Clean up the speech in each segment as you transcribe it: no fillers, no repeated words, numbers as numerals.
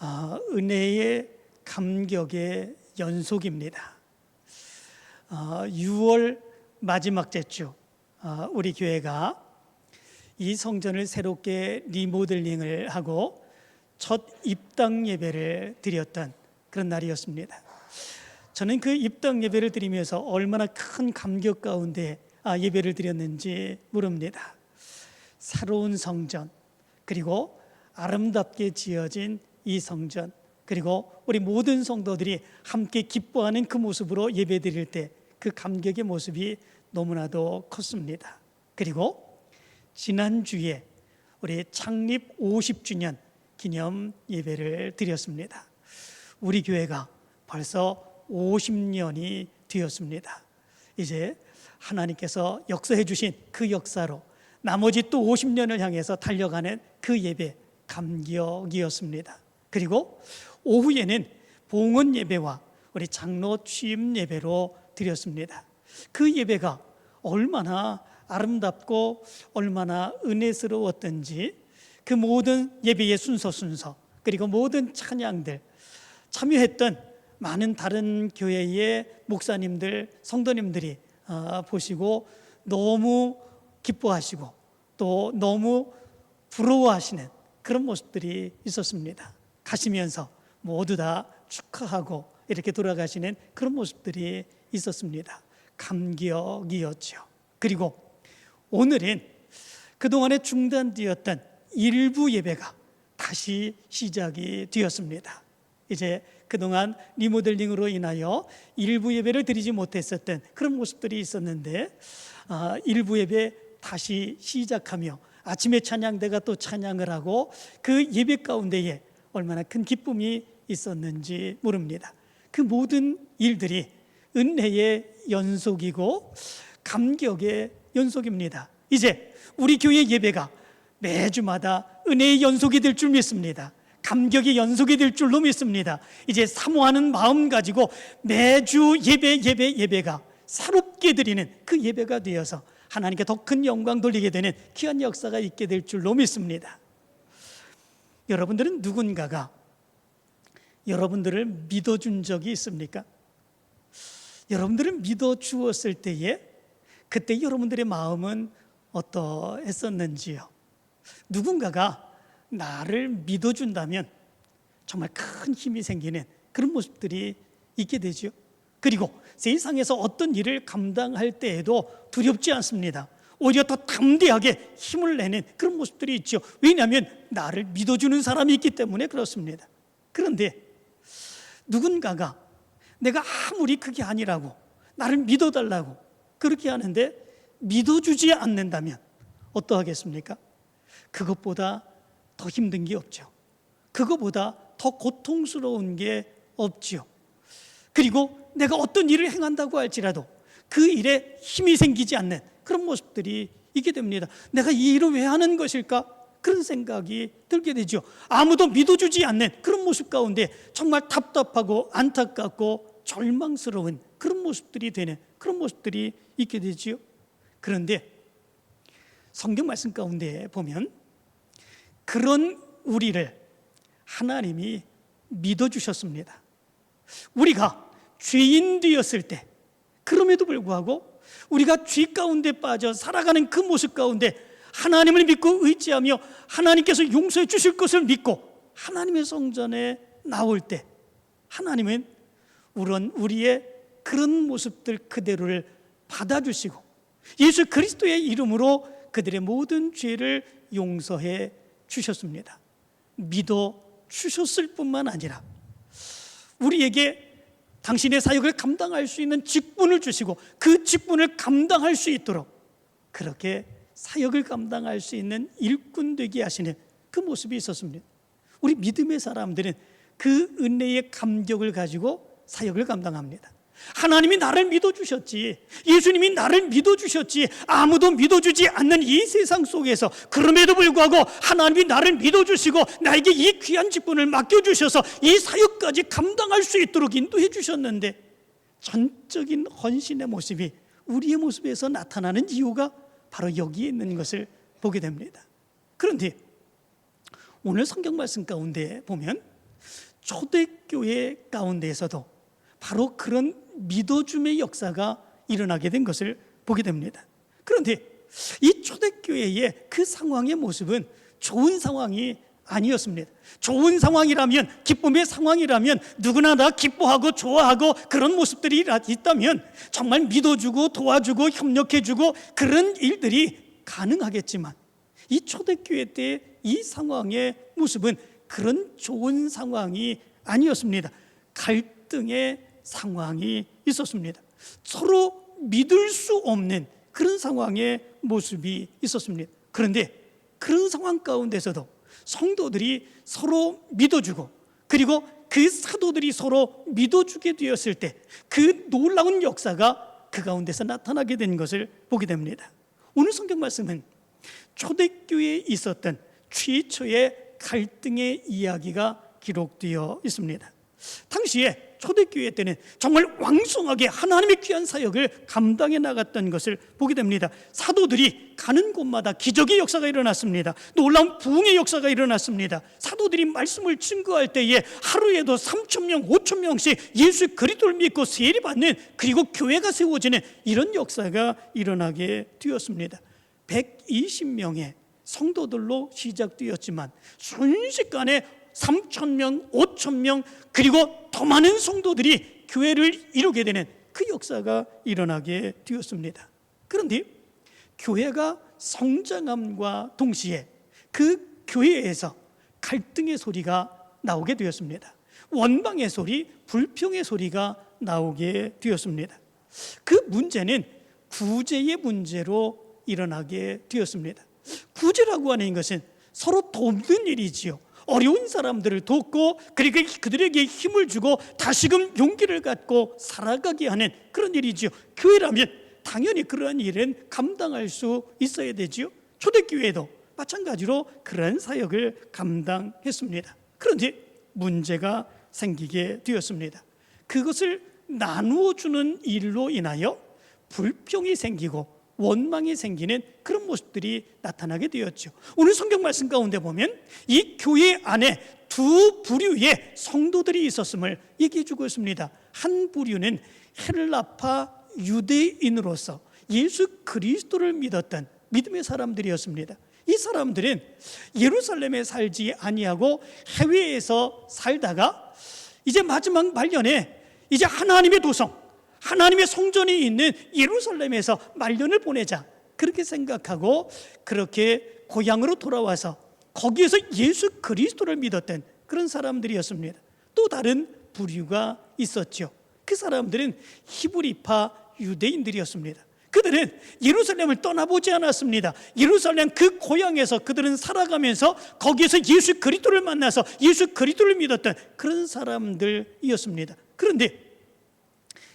은혜의 감격의 연속입니다. 6월 마지막 주 우리 교회가 이 성전을 새롭게 리모델링을 하고 첫 입당 예배를 드렸던 그런 날이었습니다. 저는 그 입당 예배를 드리면서 얼마나 큰 감격 가운데 예배를 드렸는지 모릅니다. 새로운 성전, 그리고 아름답게 지어진 이 성전, 그리고 우리 모든 성도들이 함께 기뻐하는 그 모습으로 예배 드릴 때 그 감격의 모습이 너무나도 컸습니다. 그리고 지난주에 우리 창립 50주년 기념 예배를 드렸습니다. 우리 교회가 벌써 50년이 되었습니다. 이제 하나님께서 역사해 주신 그 역사로 나머지 또 50년을 향해서 달려가는 그 예배, 감격이었습니다. 그리고 오후에는 봉헌 예배와 우리 장로 취임 예배로 드렸습니다. 그 예배가 얼마나 아름답고 얼마나 은혜스러웠던지 그 모든 예배의 순서 그리고 모든 찬양들 참여했던 많은 다른 교회의 목사님들, 성도님들이 보시고 너무 기뻐하시고 또 너무 부러워하시는 그런 모습들이 있었습니다. 가시면서 모두 다 축하하고 이렇게 돌아가시는 그런 모습들이 있었습니다. 감격이었죠. 그리고 오늘은 그동안에 중단되었던 일부 예배가 다시 시작이 되었습니다. 이제 그동안 리모델링으로 인하여 일부 예배를 드리지 못했었던 그런 모습들이 있었는데 일부 예배 다시 시작하며 아침에 찬양대가 또 찬양을 하고 그 예배 가운데에 얼마나 큰 기쁨이 있었는지 모릅니다. 그 모든 일들이 은혜의 연속이고 감격의 연속입니다. 이제 우리 교회 예배가 매주마다 은혜의 연속이 될 줄 믿습니다. 감격의 연속이 될 줄로 믿습니다. 이제 사모하는 마음 가지고 매주 예배가 새롭게 드리는 그 예배가 되어서 하나님께 더 큰 영광 돌리게 되는 귀한 역사가 있게 될 줄로 믿습니다. 여러분들은 누군가가 여러분들을 믿어준 적이 있습니까? 여러분들을 믿어주었을 때에 그때 여러분들의 마음은 어떠했었는지요? 누군가가 나를 믿어준다면 정말 큰 힘이 생기는 그런 모습들이 있게 되죠. 그리고 세상에서 어떤 일을 감당할 때에도 두렵지 않습니다. 오히려 더 담대하게 힘을 내는 그런 모습들이 있죠. 왜냐하면 나를 믿어주는 사람이 있기 때문에 그렇습니다. 그런데 누군가가 내가 아무리 그게 아니라고 나를 믿어달라고 그렇게 하는데 믿어주지 않는다면 어떠하겠습니까? 그것보다 더 힘든 게 없죠. 그것보다 더 고통스러운 게 없죠. 그리고 내가 어떤 일을 행한다고 할지라도 그 일에 힘이 생기지 않는 그런 모습들이 있게 됩니다. 내가 이 일을 왜 하는 것일까? 그런 생각이 들게 되죠. 아무도 믿어주지 않는 그런 모습 가운데 정말 답답하고 안타깝고 절망스러운 그런 모습들이 되는 그런 모습들이 있게 되죠. 그런데 성경 말씀 가운데 보면 그런 우리를 하나님이 믿어주셨습니다. 우리가 죄인 되었을 때 그럼에도 불구하고 우리가 죄 가운데 빠져 살아가는 그 모습 가운데 하나님을 믿고 의지하며 하나님께서 용서해 주실 것을 믿고 하나님의 성전에 나올 때 하나님은 우리의 그런 모습들 그대로를 받아주시고 예수 그리스도의 이름으로 그들의 모든 죄를 용서해 주셨습니다. 믿어 주셨을 뿐만 아니라 우리에게 당신의 사역을 감당할 수 있는 직분을 주시고 그 직분을 감당할 수 있도록 그렇게 사역을 감당할 수 있는 일꾼 되게 하시는 그 모습이 있었습니다. 우리 믿음의 사람들은 그 은혜의 감격을 가지고 사역을 감당합니다. 하나님이 나를 믿어주셨지, 예수님이 나를 믿어주셨지, 아무도 믿어주지 않는 이 세상 속에서 그럼에도 불구하고 하나님이 나를 믿어주시고 나에게 이 귀한 직분을 맡겨주셔서 이 사역까지 감당할 수 있도록 인도해 주셨는데 전적인 헌신의 모습이 우리의 모습에서 나타나는 이유가 바로 여기에 있는 것을 보게 됩니다. 그런데 오늘 성경 말씀 가운데 보면 초대교회 가운데에서도 바로 그런 믿어줌의 역사가 일어나게 된 것을 보게 됩니다. 그런데 이 초대교회의 그 상황의 모습은 좋은 상황이 아니었습니다. 좋은 상황이라면, 기쁨의 상황이라면 누구나 다 기뻐하고 좋아하고 그런 모습들이 있다면 정말 믿어주고 도와주고 협력해주고 그런 일들이 가능하겠지만, 이 초대교회 때 이 상황의 모습은 그런 좋은 상황이 아니었습니다. 갈등의 상황이 있었습니다. 서로 믿을 수 없는 그런 상황의 모습이 있었습니다. 그런데 그런 상황 가운데서도 성도들이 서로 믿어주고, 그리고 그 사도들이 서로 믿어주게 되었을 때 그 놀라운 역사가 그 가운데서 나타나게 된 것을 보게 됩니다. 오늘 성경 말씀은 초대교회에 있었던 최초의 갈등의 이야기가 기록되어 있습니다. 당시에 초대교회 때는 정말 왕성하게 하나님의 귀한 사역을 감당해 나갔던 것을 보게 됩니다. 사도들이 가는 곳마다 기적의 역사가 일어났습니다. 놀라운 부흥의 역사가 일어났습니다. 사도들이 말씀을 증거할 때에 하루에도 3,000명, 5,000명씩 예수 그리스도를 믿고 세례받는, 그리고 교회가 세워지는 이런 역사가 일어나게 되었습니다. 120명의 성도들로 시작되었지만 순식간에 3,000명, 5,000명, 그리고 더 많은 성도들이 교회를 이루게 되는 그 역사가 일어나게 되었습니다. 그런데 교회가 성장함과 동시에 그 교회에서 갈등의 소리가 나오게 되었습니다. 원망의 소리, 불평의 소리가 나오게 되었습니다. 그 문제는 구제의 문제로 일어나게 되었습니다. 구제라고 하는 것은 서로 돕는 일이지요. 어려운 사람들을 돕고, 그리고 그들에게 힘을 주고 다시금 용기를 갖고 살아가게 하는 그런 일이지요. 교회라면 당연히 그러한 일은 감당할 수 있어야 되지요. 초대교회도 마찬가지로 그러한 사역을 감당했습니다. 그런데 문제가 생기게 되었습니다. 그것을 나누어 주는 일로 인하여 불평이 생기고 원망이 생기는 그런 모습들이 나타나게 되었죠. 오늘 성경 말씀 가운데 보면 이 교회 안에 두 부류의 성도들이 있었음을 얘기해 주고 있습니다. 한 부류는 헬라파 유대인으로서 예수 그리스도를 믿었던 믿음의 사람들이었습니다. 이 사람들은 예루살렘에 살지 아니하고 해외에서 살다가 이제 마지막 말년에 이제 하나님의 도성, 하나님의 성전이 있는 예루살렘에서 말년을 보내자, 그렇게 생각하고 그렇게 고향으로 돌아와서 거기에서 예수 그리스도를 믿었던 그런 사람들이었습니다. 또 다른 부류가 있었죠. 그 사람들은 히브리파 유대인들이었습니다. 그들은 예루살렘을 떠나보지 않았습니다. 예루살렘 그 고향에서 그들은 살아가면서 거기에서 예수 그리스도를 만나서 예수 그리스도를 믿었던 그런 사람들이었습니다. 그런데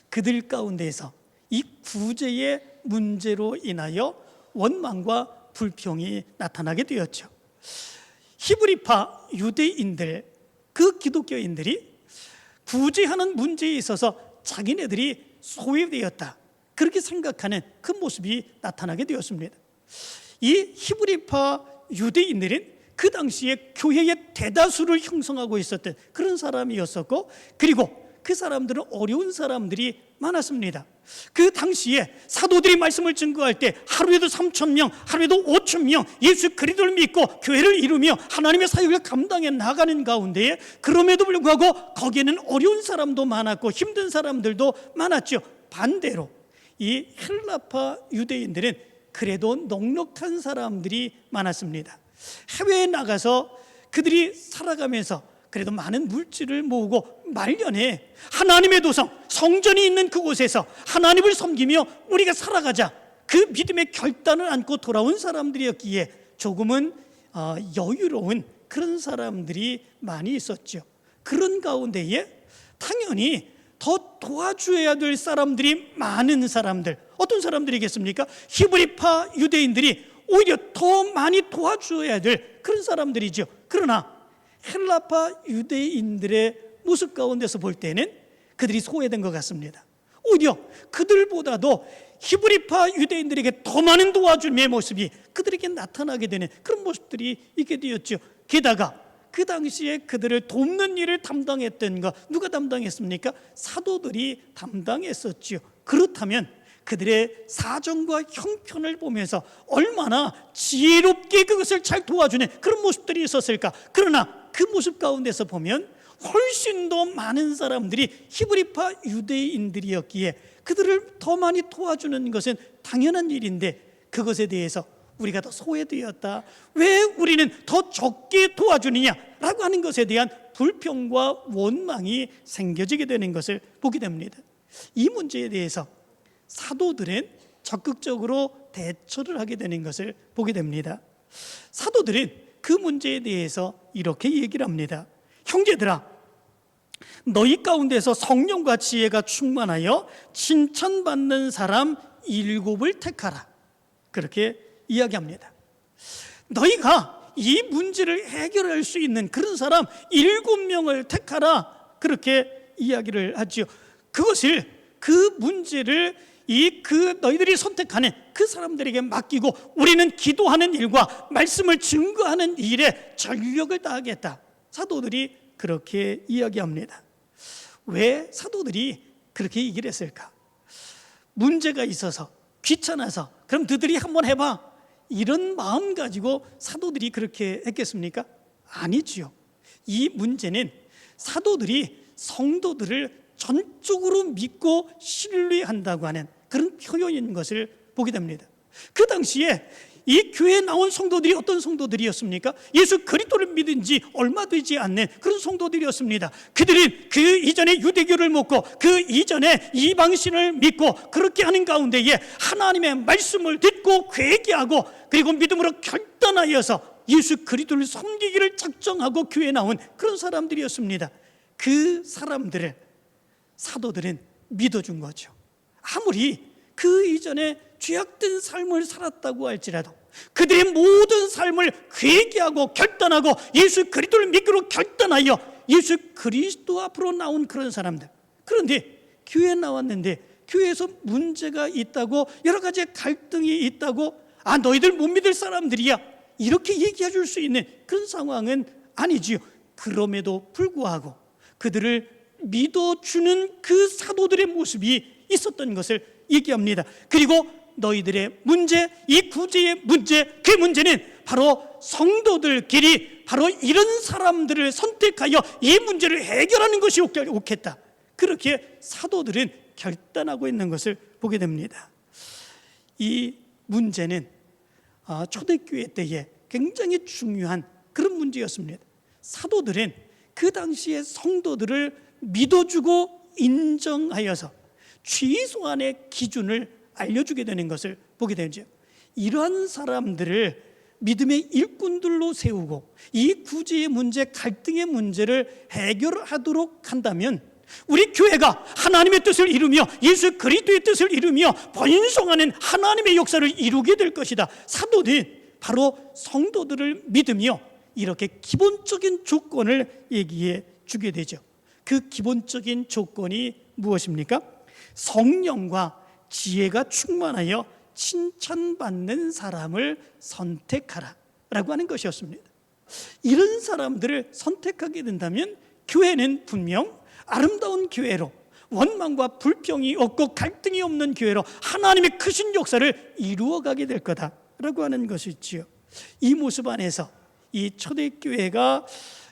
그들 가운데에서 이 구제의 문제로 인하여 원망과 불평이 나타나게 되었죠. 히브리파 유대인들, 그 기독교인들이 구제하는 문제에 있어서 자기네들이 소외되었다, 그렇게 생각하는 그 모습이 나타나게 되었습니다. 이 히브리파 유대인들은 그 당시에 교회의 대다수를 형성하고 있었던 그런 사람이었었고, 그리고 그 사람들은 어려운 사람들이 많았습니다. 그 당시에 사도들이 말씀을 증거할 때 하루에도 3,000명, 하루에도 5,000명 예수 그리스도를 믿고 교회를 이루며 하나님의 사역을 감당해 나가는 가운데에, 그럼에도 불구하고 거기에는 어려운 사람도 많았고 힘든 사람들도 많았죠. 반대로 이 헬라파 유대인들은 그래도 넉넉한 사람들이 많았습니다. 해외에 나가서 그들이 살아가면서 그래도 많은 물질을 모으고 말년에 하나님의 도성, 성전이 있는 그곳에서 하나님을 섬기며 우리가 살아가자, 그 믿음의 결단을 안고 돌아온 사람들이었기에 조금은 여유로운 그런 사람들이 많이 있었죠. 그런 가운데에 당연히 더 도와줘야 될 사람들이 많은 사람들, 어떤 사람들이겠습니까? 히브리파 유대인들이 오히려 더 많이 도와줘야 될 그런 사람들이죠. 그러나 헬라파 유대인들의 모습 가운데서 볼 때는 그들이 소외된 것 같습니다. 오히려 그들보다도 히브리파 유대인들에게 더 많은 도와줌의 모습이 그들에게 나타나게 되는 그런 모습들이 있게 되었죠. 게다가 그 당시에 그들을 돕는 일을 담당했던 거 누가 담당했습니까? 사도들이 담당했었지요. 그렇다면 그들의 사정과 형편을 보면서 얼마나 지혜롭게 그것을 잘 도와주는 그런 모습들이 있었을까? 그러나 그 모습 가운데서 보면 훨씬 더 많은 사람들이 히브리파 유대인들이었기에 그들을 더 많이 도와주는 것은 당연한 일인데 그것에 대해서 우리가 더 소외되었다, 왜 우리는 더 적게 도와주느냐라고 하는 것에 대한 불평과 원망이 생겨지게 되는 것을 보게 됩니다. 이 문제에 대해서 사도들은 적극적으로 대처를 하게 되는 것을 보게 됩니다. 사도들은 그 문제에 대해서 이렇게 얘기를 합니다. 형제들아, 너희 가운데서 성령과 지혜가 충만하여 칭찬받는 사람 7을 택하라. 그렇게 이야기합니다. 너희가 이 문제를 해결할 수 있는 그런 사람 7명을 택하라. 그렇게 이야기를 하지요. 그것을, 그 문제를 너희들이 선택하는 그 사람들에게 맡기고 우리는 기도하는 일과 말씀을 증거하는 일에 전력을 다하겠다. 사도들이 그렇게 이야기합니다. 왜 사도들이 그렇게 얘기를 했을까? 문제가 있어서, 귀찮아서, 그럼 너희들이 한번 해봐, 이런 마음 가지고 사도들이 그렇게 했겠습니까? 아니지요. 이 문제는 사도들이 성도들을 전적으로 믿고 신뢰한다고 하는 그런 표현인 것을 보게 됩니다. 그 당시에 이 교회에 나온 성도들이 어떤 성도들이었습니까? 예수 그리스도를 믿은 지 얼마 되지 않는 그런 성도들이었습니다. 그들은 그 이전에 유대교를 먹고 그 이전에 이방신을 믿고 그렇게 하는 가운데에 하나님의 말씀을 듣고 회개하고 그리고 믿음으로 결단하여서 예수 그리스도를 섬기기를 작정하고 교회에 나온 그런 사람들이었습니다. 그 사람들을 사도들은 믿어준 거죠. 아무리 그 이전에 죄악된 삶을 살았다고 할지라도 그들의 모든 삶을 회개하고 결단하고 예수 그리스도를 믿기로 결단하여 예수 그리스도 앞으로 나온 그런 사람들. 그런데 교회에 나왔는데 교회에서 문제가 있다고, 여러 가지 갈등이 있다고, 너희들 못 믿을 사람들이야, 이렇게 얘기해 줄 수 있는 그런 상황은 아니지요. 그럼에도 불구하고 그들을 믿어주는 그 사도들의 모습이 있었던 것을 얘기합니다. 그리고 너희들의 문제, 이 구제의 문제, 그 문제는 바로 성도들끼리 바로 이런 사람들을 선택하여 이 문제를 해결하는 것이 옳겠다. 그렇게 사도들은 결단하고 있는 것을 보게 됩니다. 이 문제는 초대교회 때에 굉장히 중요한 그런 문제였습니다. 사도들은 그 당시에 성도들을 믿어주고 인정하여서 최소한의 기준을 알려주게 되는 것을 보게 되죠. 이러한 사람들을 믿음의 일꾼들로 세우고 이 구제의 문제, 갈등의 문제를 해결하도록 한다면 우리 교회가 하나님의 뜻을 이루며 예수 그리스도의 뜻을 이루며 번성하는 하나님의 역사를 이루게 될 것이다. 사도는 바로 성도들을 믿으며 이렇게 기본적인 조건을 얘기해 주게 되죠. 그 기본적인 조건이 무엇입니까? 성령과 지혜가 충만하여 칭찬받는 사람을 선택하라 라고 하는 것이었습니다. 이런 사람들을 선택하게 된다면 교회는 분명 아름다운 교회로, 원망과 불평이 없고 갈등이 없는 교회로 하나님의 크신 역사를 이루어가게 될 거다라고 하는 것이지요. 이 모습 안에서 이 초대교회가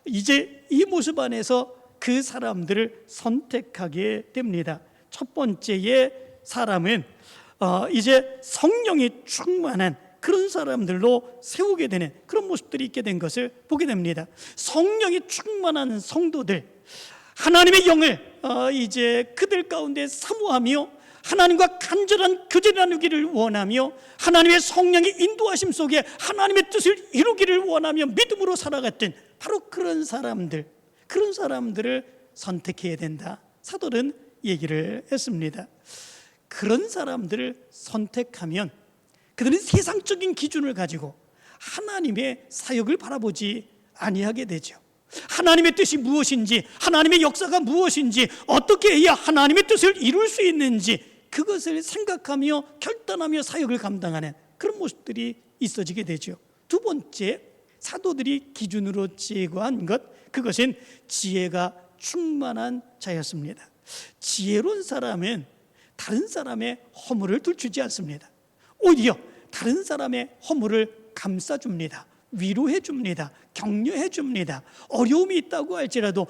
이제 이 모습 안에서 그 사람들을 선택하게 됩니다. 첫 번째의 사람은 이제 성령이 충만한 그런 사람들로 세우게 되는 그런 모습들이 있게 된 것을 보게 됩니다. 성령이 충만한 성도들, 하나님의 영을 이제 그들 가운데 사모하며 하나님과 간절한 교제 나누기를 원하며 하나님의 성령의 인도하심 속에 하나님의 뜻을 이루기를 원하며 믿음으로 살아갔던 바로 그런 사람들을 선택해야 된다. 사도는 얘기를 했습니다. 그런 사람들을 선택하면 그들은 세상적인 기준을 가지고 하나님의 사역을 바라보지 아니하게 되죠. 하나님의 뜻이 무엇인지, 하나님의 역사가 무엇인지, 어떻게 해야 하나님의 뜻을 이룰 수 있는지 그것을 생각하며 결단하며 사역을 감당하는 그런 모습들이 있어지게 되죠. 두 번째, 사도들이 기준으로 제거한 것, 그것은 지혜가 충만한 자였습니다. 지혜로운 사람은 다른 사람의 허물을 들추지 않습니다. 오히려 다른 사람의 허물을 감싸줍니다. 위로해 줍니다. 격려해 줍니다. 어려움이 있다고 할지라도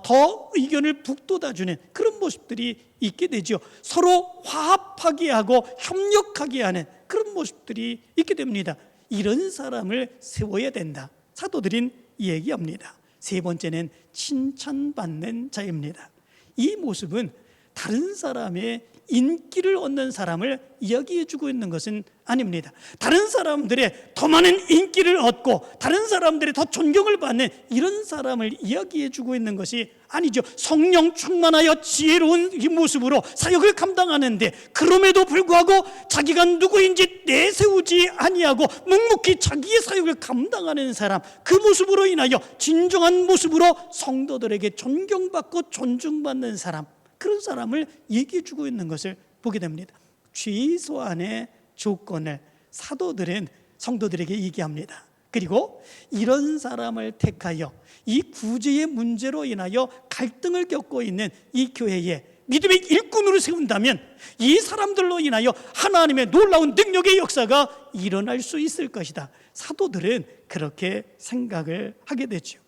더 의견을 북돋아주는 그런 모습들이 있게 되죠. 서로 화합하게 하고 협력하게 하는 그런 모습들이 있게 됩니다. 이런 사람을 세워야 된다. 사도들은 얘기합니다. 세 번째는 칭찬받는 자입니다. 이 모습은 다른 사람의 인기를 얻는 사람을 이야기해 주고 있는 것은 아닙니다. 다른 사람들의 더 많은 인기를 얻고 다른 사람들의 더 존경을 받는 이런 사람을 이야기해 주고 있는 것이 아니죠. 성령 충만하여 지혜로운 이 모습으로 사역을 감당하는데 그럼에도 불구하고 자기가 누구인지 내세우지 아니하고 묵묵히 자기의 사역을 감당하는 사람, 그 모습으로 인하여 진정한 모습으로 성도들에게 존경받고 존중받는 사람, 그런 사람을 얘기해 주고 있는 것을 보게 됩니다. 최소한의 조건을 사도들은 성도들에게 얘기합니다. 그리고 이런 사람을 택하여 이 구제의 문제로 인하여 갈등을 겪고 있는 이 교회에 믿음의 일꾼으로 세운다면 이 사람들로 인하여 하나님의 놀라운 능력의 역사가 일어날 수 있을 것이다. 사도들은 그렇게 생각을 하게 되죠.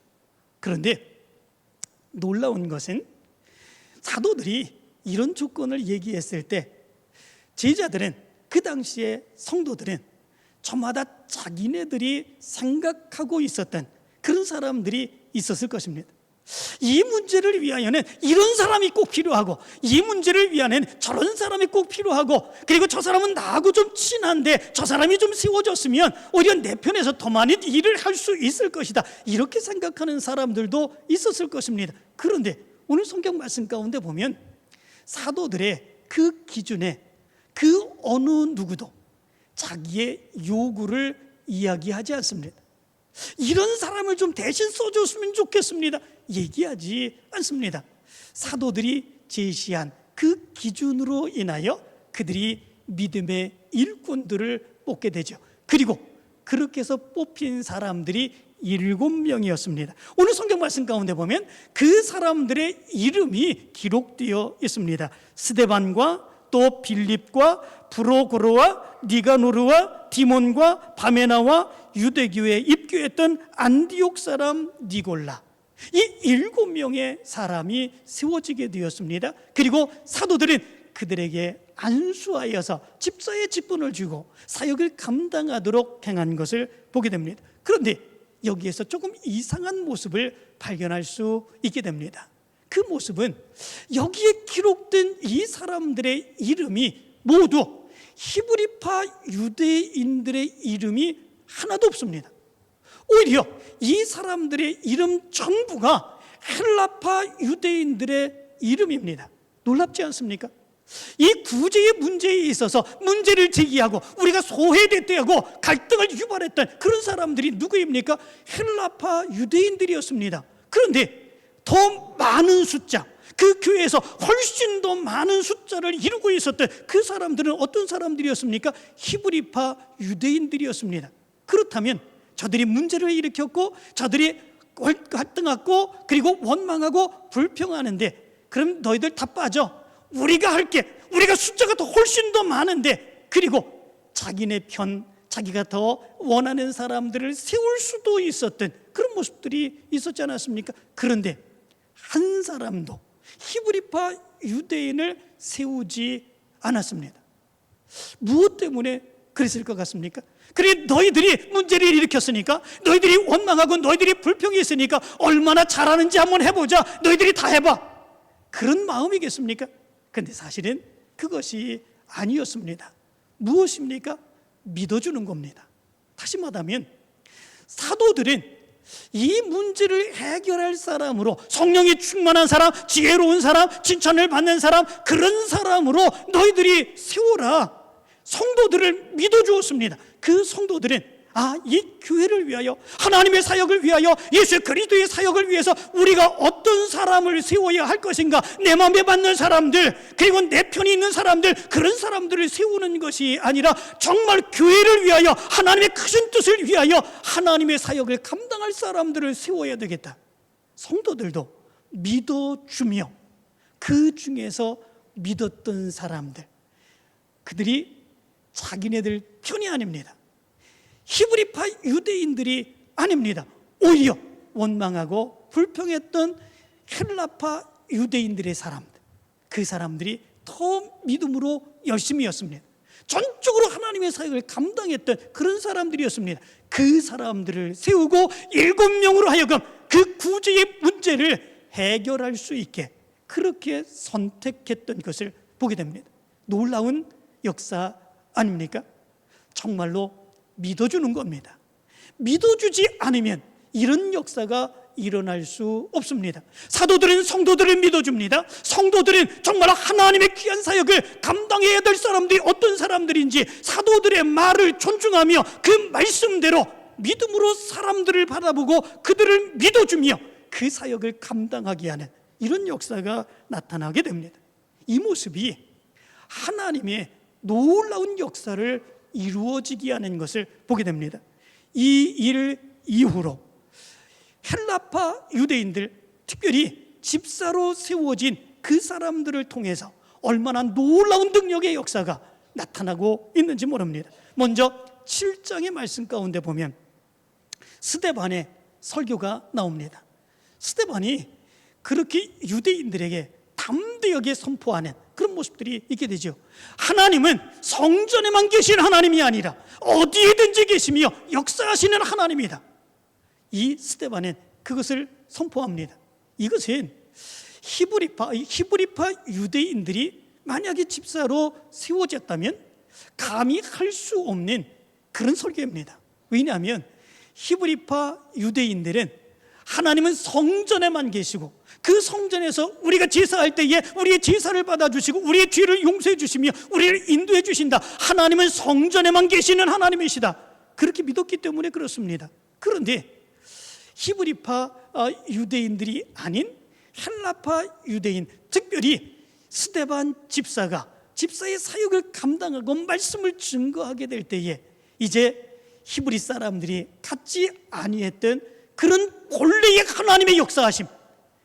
그런데 놀라운 것은 사도들이 이런 조건을 얘기했을 때 제자들은, 그 당시에 성도들은 저마다 자기네들이 생각하고 있었던 그런 사람들이 있었을 것입니다. 이 문제를 위하여는 이런 사람이 꼭 필요하고, 이 문제를 위하여는 저런 사람이 꼭 필요하고, 그리고 저 사람은 나하고 좀 친한데 저 사람이 좀 세워졌으면 오히려 내 편에서 더 많은 일을 할 수 있을 것이다, 이렇게 생각하는 사람들도 있었을 것입니다. 그런데 오늘 성경 말씀 가운데 보면 사도들의 그 기준에 그 어느 누구도 자기의 요구를 이야기하지 않습니다. 이런 사람을 좀 대신 써줬으면 좋겠습니다, 얘기하지 않습니다. 사도들이 제시한 그 기준으로 인하여 그들이 믿음의 일꾼들을 뽑게 되죠. 그리고 그렇게 해서 뽑힌 사람들이 7명이었습니다. 오늘 성경 말씀 가운데 보면 그 사람들의 이름이 기록되어 있습니다. 스데반과 또 빌립과 브로고로와 니가노르와 디몬과 바메나와 유대교에 입교했던 안디옥 사람 니골라, 이 7명의 사람이 세워지게 되었습니다. 그리고 사도들은 그들에게 안수하여서 집사의 직분을 주고 사역을 감당하도록 행한 것을 보게 됩니다. 그런데 여기에서 조금 이상한 모습을 발견할 수 있게 됩니다. 그 모습은 여기에 기록된 이 사람들의 이름이 모두 히브리파 유대인들의 이름이 하나도 없습니다. 오히려 이 사람들의 이름 전부가 헬라파 유대인들의 이름입니다. 놀랍지 않습니까? 이 구제의 문제에 있어서 문제를 제기하고 우리가 소외됐다고 갈등을 유발했던 그런 사람들이 누구입니까? 헬라파 유대인들이었습니다. 그런데 더 많은 숫자, 그 교회에서 훨씬 더 많은 숫자를 이루고 있었던 그 사람들은 어떤 사람들이었습니까? 히브리파 유대인들이었습니다. 그렇다면 저들이 문제를 일으켰고 저들이 갈등하고 그리고 원망하고 불평하는데, 그럼 너희들 다 빠져, 우리가 할게, 우리가 숫자가 더 훨씬 더 많은데, 그리고 자기네 편, 자기가 더 원하는 사람들을 세울 수도 있었던 그런 모습들이 있었지 않았습니까? 그런데 한 사람도 히브리파 유대인을 세우지 않았습니다. 무엇 때문에 그랬을 것 같습니까? 그래, 너희들이 문제를 일으켰으니까, 너희들이 원망하고 너희들이 불평이 있으니까 얼마나 잘하는지 한번 해보자, 너희들이 다 해봐, 그런 마음이겠습니까? 그런데 사실은 그것이 아니었습니다. 무엇입니까? 믿어주는 겁니다. 다시 말하면 사도들은 이 문제를 해결할 사람으로, 성령이 충만한 사람, 지혜로운 사람, 칭찬을 받는 사람, 그런 사람으로 너희들이 세워라, 성도들을 믿어주었습니다. 그 성도들은 이 교회를 위하여, 하나님의 사역을 위하여, 예수 그리스도의 사역을 위해서 우리가 어떤 사람을 세워야 할 것인가, 내 마음에 맞는 사람들, 그리고 내 편이 있는 사람들, 그런 사람들을 세우는 것이 아니라 정말 교회를 위하여, 하나님의 크신 뜻을 위하여 하나님의 사역을 감당할 사람들을 세워야 되겠다. 성도들도 믿어주며 그 중에서 믿었던 사람들, 그들이 자기네들 편이 아닙니다. 히브리파 유대인들이 아닙니다. 오히려 원망하고 불평했던 헬라파 유대인들의 사람들, 그 사람들이 더 믿음으로 열심히였습니다. 전적으로 하나님의 사역을 감당했던 그런 사람들이었습니다. 그 사람들을 세우고 7명으로 하여금 그 구제의 문제를 해결할 수 있게 그렇게 선택했던 것을 보게 됩니다. 놀라운 역사 아닙니까? 정말로 믿어주는 겁니다. 믿어주지 않으면 이런 역사가 일어날 수 없습니다. 사도들은 성도들을 믿어줍니다. 성도들은 정말 하나님의 귀한 사역을 감당해야 될 사람들이 어떤 사람들인지 사도들의 말을 존중하며 그 말씀대로 믿음으로 사람들을 바라보고 그들을 믿어주며 그 사역을 감당하게 하는 이런 역사가 나타나게 됩니다. 이 모습이 하나님의 놀라운 역사를 이루어지게 하는 것을 보게 됩니다. 이 일 이후로 헬라파 유대인들, 특별히 집사로 세워진 그 사람들을 통해서 얼마나 놀라운 능력의 역사가 나타나고 있는지 모릅니다. 먼저 7장의 말씀 가운데 보면 스데반의 설교가 나옵니다. 스데반이 그렇게 유대인들에게 담대하게 선포하는 그런 모습들이 있게 되죠. 하나님은 성전에만 계신 하나님이 아니라 어디에든지 계시며 역사하시는 하나님이다. 이 스데반은 그것을 선포합니다. 이것은 히브리파 유대인들이 만약에 집사로 세워졌다면 감히 할 수 없는 그런 설교입니다. 왜냐하면 히브리파 유대인들은 하나님은 성전에만 계시고 그 성전에서 우리가 제사할 때에 우리의 제사를 받아주시고 우리의 죄를 용서해 주시며 우리를 인도해 주신다. 하나님은 성전에만 계시는 하나님이시다. 그렇게 믿었기 때문에 그렇습니다. 그런데 히브리파 유대인들이 아닌 헬라파 유대인, 특별히 스데반 집사가 집사의 사역을 감당하고 말씀을 증거하게 될 때에 이제 히브리 사람들이 갖지 아니했던 그런 본래의 하나님의 역사하심,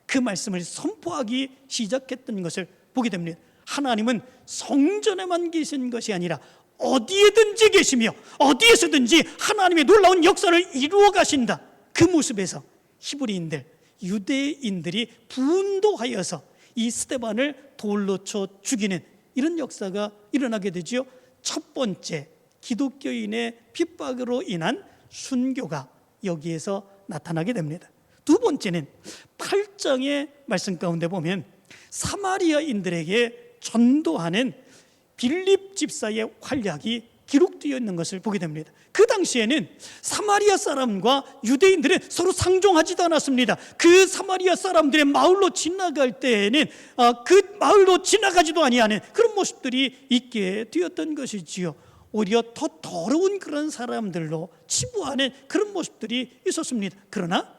그 말씀을 선포하기 시작했던 것을 보게 됩니다. 하나님은 성전에만 계신 것이 아니라 어디에든지 계시며 어디에서든지 하나님의 놀라운 역사를 이루어 가신다. 그 모습에서 히브리인들, 유대인들이 분노하여서 이 스데반을 돌로 쳐 죽이는 이런 역사가 일어나게 되죠. 첫 번째, 기독교인의 핍박으로 인한 순교가 여기에서 나타나게 됩니다. 두 번째는 8장의 말씀 가운데 보면 사마리아인들에게 전도하는 빌립 집사의 활약이 기록되어 있는 것을 보게 됩니다. 그 당시에는 사마리아 사람과 유대인들은 서로 상종하지도 않았습니다. 그 사마리아 사람들의 마을로 지나갈 때에는 그 마을로 지나가지도 아니하는 그런 모습들이 있게 되었던 것이지요. 오히려 더 더러운 그런 사람들로 치부하는 그런 모습들이 있었습니다. 그러나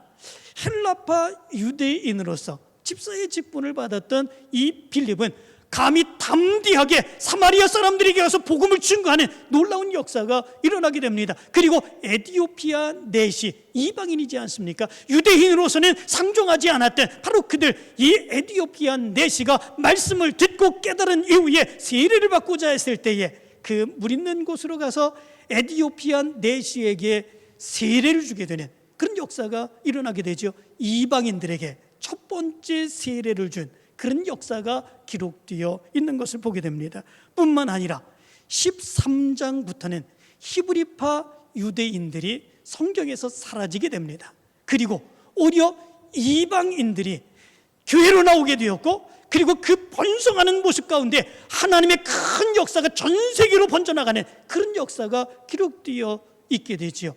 헬라파 유대인으로서 집사의 직분을 받았던 이 빌립은 감히 담대하게 사마리아 사람들에게 가서 복음을 증거하는 놀라운 역사가 일어나게 됩니다. 그리고 에티오피아 내시, 이방인이지 않습니까? 유대인으로서는 상종하지 않았던 바로 그들, 이 에티오피아 내시가 말씀을 듣고 깨달은 이후에 세례를 받고자 했을 때에 그 물 있는 곳으로 가서 에티오피아 내시에게 세례를 주게 되는 그런 역사가 일어나게 되죠. 이방인들에게 첫 번째 세례를 준 그런 역사가 기록되어 있는 것을 보게 됩니다. 뿐만 아니라 13장부터는 히브리파 유대인들이 성경에서 사라지게 됩니다. 그리고 오히려 이방인들이 교회로 나오게 되었고, 그리고 그 번성하는 모습 가운데 하나님의 큰 역사가 전 세계로 번져나가는 그런 역사가 기록되어 있게 되지요.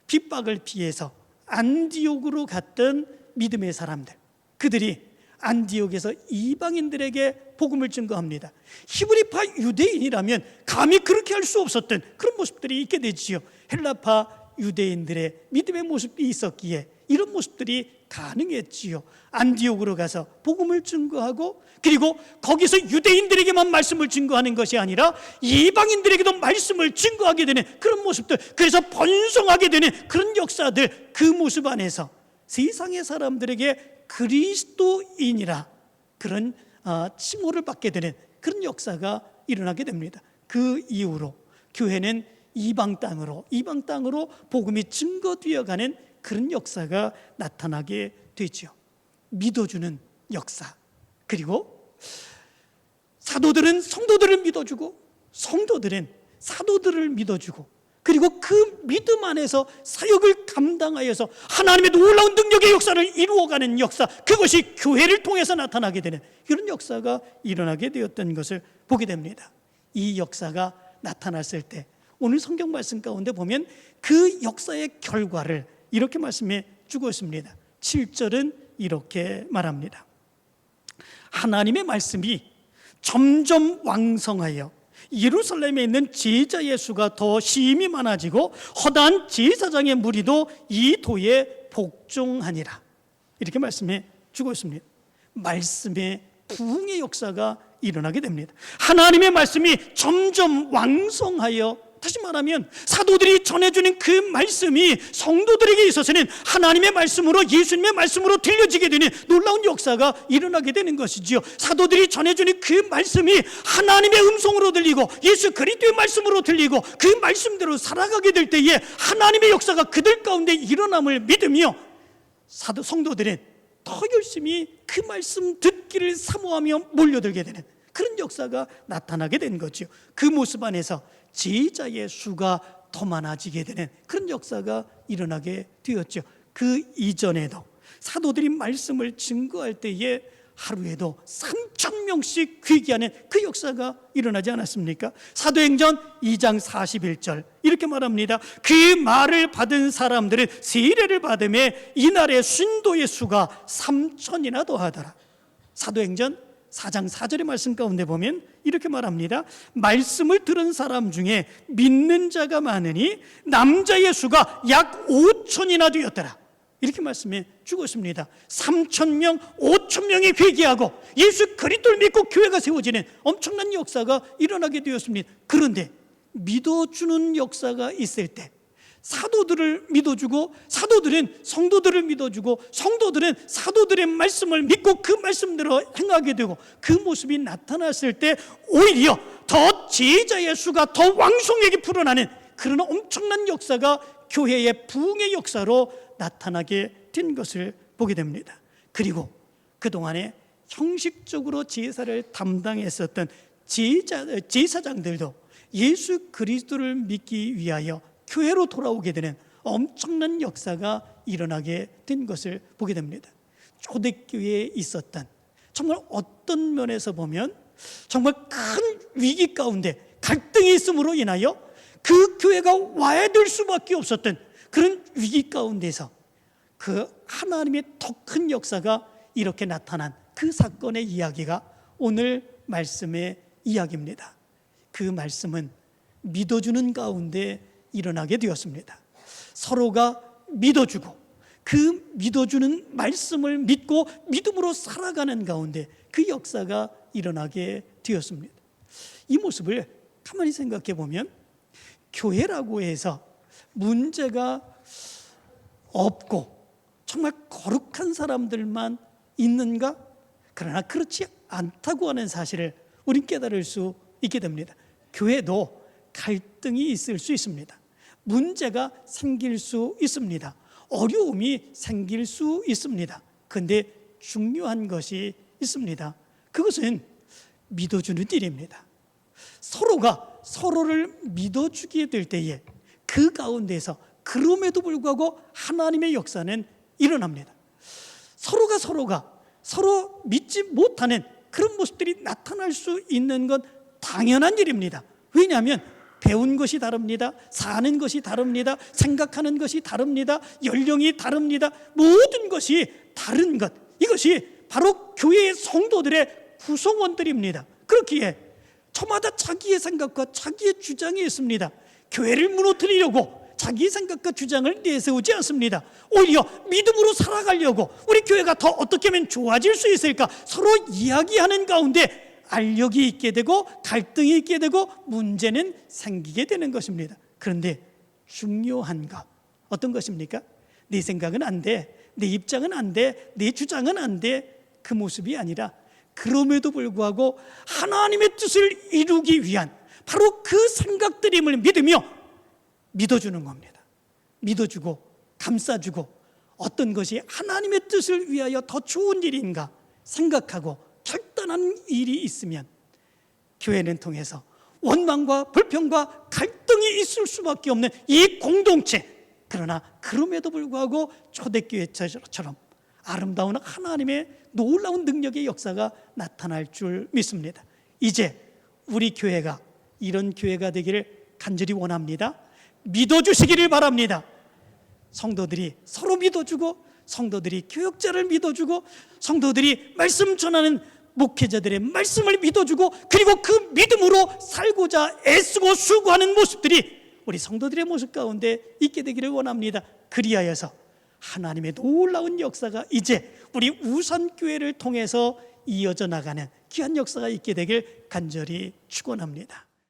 핍박을 피해서 안디옥으로 갔던 믿음의 사람들, 그들이 안디옥에서 이방인들에게 복음을 증거합니다. 히브리파 유대인이라면 감히 그렇게 할 수 없었던 그런 모습들이 있게 되지요. 헬라파 유대인들의 믿음의 모습이 있었기에 이런 모습들이 가능했지요. 안디옥으로 가서 복음을 증거하고, 그리고 거기서 유대인들에게만 말씀을 증거하는 것이 아니라 이방인들에게도 말씀을 증거하게 되는 그런 모습들, 그래서 번성하게 되는 그런 역사들, 그 모습 안에서 세상의 사람들에게 그리스도인이라 그런 칭호를 받게 되는 그런 역사가 일어나게 됩니다. 그 이후로 교회는 이방 땅으로 복음이 증거되어가는 그런 역사가 나타나게 되죠. 믿어주는 역사, 그리고 사도들은 성도들을 믿어주고 성도들은 사도들을 믿어주고, 그리고 그 믿음 안에서 사역을 감당하여서 하나님의 놀라운 능력의 역사를 이루어가는 역사, 그것이 교회를 통해서 나타나게 되는 이런 역사가 일어나게 되었던 것을 보게 됩니다. 이 역사가 나타났을 때 오늘 성경 말씀 가운데 보면 그 역사의 결과를 이렇게 말씀해 주고 있습니다. 7절은 이렇게 말합니다. 하나님의 말씀이 점점 왕성하여 예루살렘에 있는 제자의 수가 더 심히 많아지고 허다한 제사장의 무리도 이 도에 복종하니라. 이렇게 말씀해 주고 있습니다. 말씀의 부흥의 역사가 일어나게 됩니다. 하나님의 말씀이 점점 왕성하여, 다시 말하면 사도들이 전해주는 그 말씀이 성도들에게 있어서는 하나님의 말씀으로, 예수님의 말씀으로 들려지게 되는 놀라운 역사가 일어나게 되는 것이지요. 사도들이 전해주는 그 말씀이 하나님의 음성으로 들리고 예수 그리스도의 말씀으로 들리고 그 말씀대로 살아가게 될 때에 하나님의 역사가 그들 가운데 일어남을 믿으며 성도들은 더 열심히 그 말씀 듣기를 사모하며 몰려들게 되는 그런 역사가 나타나게 된 거죠. 그 모습 안에서 제자의 수가 더 많아지게 되는 그런 역사가 일어나게 되었죠. 그 이전에도 사도들이 말씀을 증거할 때에 하루에도 3,000명씩 회개하는 그 역사가 일어나지 않았습니까? 사도행전 2장 41절 이렇게 말합니다. 그 말을 받은 사람들은 세례를 받음에 이날의 신도의 수가 3,000이나 더하더라. 사도행전 4장 4절의 말씀 가운데 보면 이렇게 말합니다. 말씀을 들은 사람 중에 믿는 자가 많으니 남자의 수가 약 5,000이나 되었더라. 이렇게 말씀해 주고 있습니다. 3,000명, 5,000명이 회개하고 예수 그리스도를 믿고 교회가 세워지는 엄청난 역사가 일어나게 되었습니다. 그런데 믿어주는 역사가 있을 때 사도들을 믿어주고 사도들은 성도들을 믿어주고 성도들은 사도들의 말씀을 믿고 그 말씀대로 행하게 되고 그 모습이 나타났을 때 오히려 더 제자의 수가 더 왕성하게 불어나는 그런 엄청난 역사가 교회의 부흥의 역사로 나타나게 된 것을 보게 됩니다. 그리고 그동안에 형식적으로 제사를 담당했었던 제사장들도 예수 그리스도를 믿기 위하여 교회로 돌아오게 되는 엄청난 역사가 일어나게 된 것을 보게 됩니다. 초대교회에 있었던 정말 어떤 면에서 보면 정말 큰 위기 가운데 갈등이 있음으로 인하여 그 교회가 와야 될 수밖에 없었던 그런 위기 가운데서 그 하나님의 더 큰 역사가 이렇게 나타난 그 사건의 이야기가 오늘 말씀의 이야기입니다. 그 말씀은 믿어주는 가운데 일어나게 되었습니다. 서로가 믿어주고 그 믿어주는 말씀을 믿고 믿음으로 살아가는 가운데 그 역사가 일어나게 되었습니다. 이 모습을 가만히 생각해 보면 교회라고 해서 문제가 없고 정말 거룩한 사람들만 있는가? 그러나 그렇지 않다고 하는 사실을 우린 깨달을 수 있게 됩니다. 교회도 갈등이 있을 수 있습니다. 문제가 생길 수 있습니다. 어려움이 생길 수 있습니다. 그런데 중요한 것이 있습니다. 그것은 믿어주는 일입니다. 서로가 서로를 믿어주게 될 때에 그 가운데서 그럼에도 불구하고 하나님의 역사는 일어납니다. 서로가 서로 믿지 못하는 그런 모습들이 나타날 수 있는 건 당연한 일입니다. 왜냐하면 배운 것이 다릅니다. 사는 것이 다릅니다. 생각하는 것이 다릅니다. 연령이 다릅니다. 모든 것이 다른 것, 이것이 바로 교회의 성도들의 구성원들입니다. 그렇기에 저마다 자기의 생각과 자기의 주장이 있습니다. 교회를 무너뜨리려고 자기 생각과 주장을 내세우지 않습니다. 오히려 믿음으로 살아가려고 우리 교회가 더 어떻게 하면 좋아질 수 있을까 서로 이야기하는 가운데 알력이 있게 되고 갈등이 있게 되고 문제는 생기게 되는 것입니다. 그런데 중요한 것 어떤 것입니까? 네 생각은 안 돼, 네 입장은 안 돼, 네 주장은 안 돼, 그 모습이 아니라 그럼에도 불구하고 하나님의 뜻을 이루기 위한 바로 그 생각들임을 믿으며 믿어주는 겁니다. 믿어주고 감싸주고 어떤 것이 하나님의 뜻을 위하여 더 좋은 일인가 생각하고 결단한 일이 있으면 교회는 통해서 원망과 불평과 갈등이 있을 수밖에 없는 이 공동체, 그러나 그럼에도 불구하고 초대교회처럼 아름다운 하나님의 놀라운 능력의 역사가 나타날 줄 믿습니다. 이제 우리 교회가 이런 교회가 되기를 간절히 원합니다. 믿어주시기를 바랍니다. 성도들이 서로 믿어주고 성도들이 교역자를 믿어주고 성도들이 말씀 전하는 목회자들의 말씀을 믿어주고 그리고 그 믿음으로 살고자 애쓰고 수고하는 모습들이 우리 성도들의 모습 가운데 있게 되기를 원합니다. 그리하여서 하나님의 놀라운 역사가 이제 우리 우선교회를 통해서 이어져 나가는 귀한 역사가 있게 되길 간절히 축원합니다.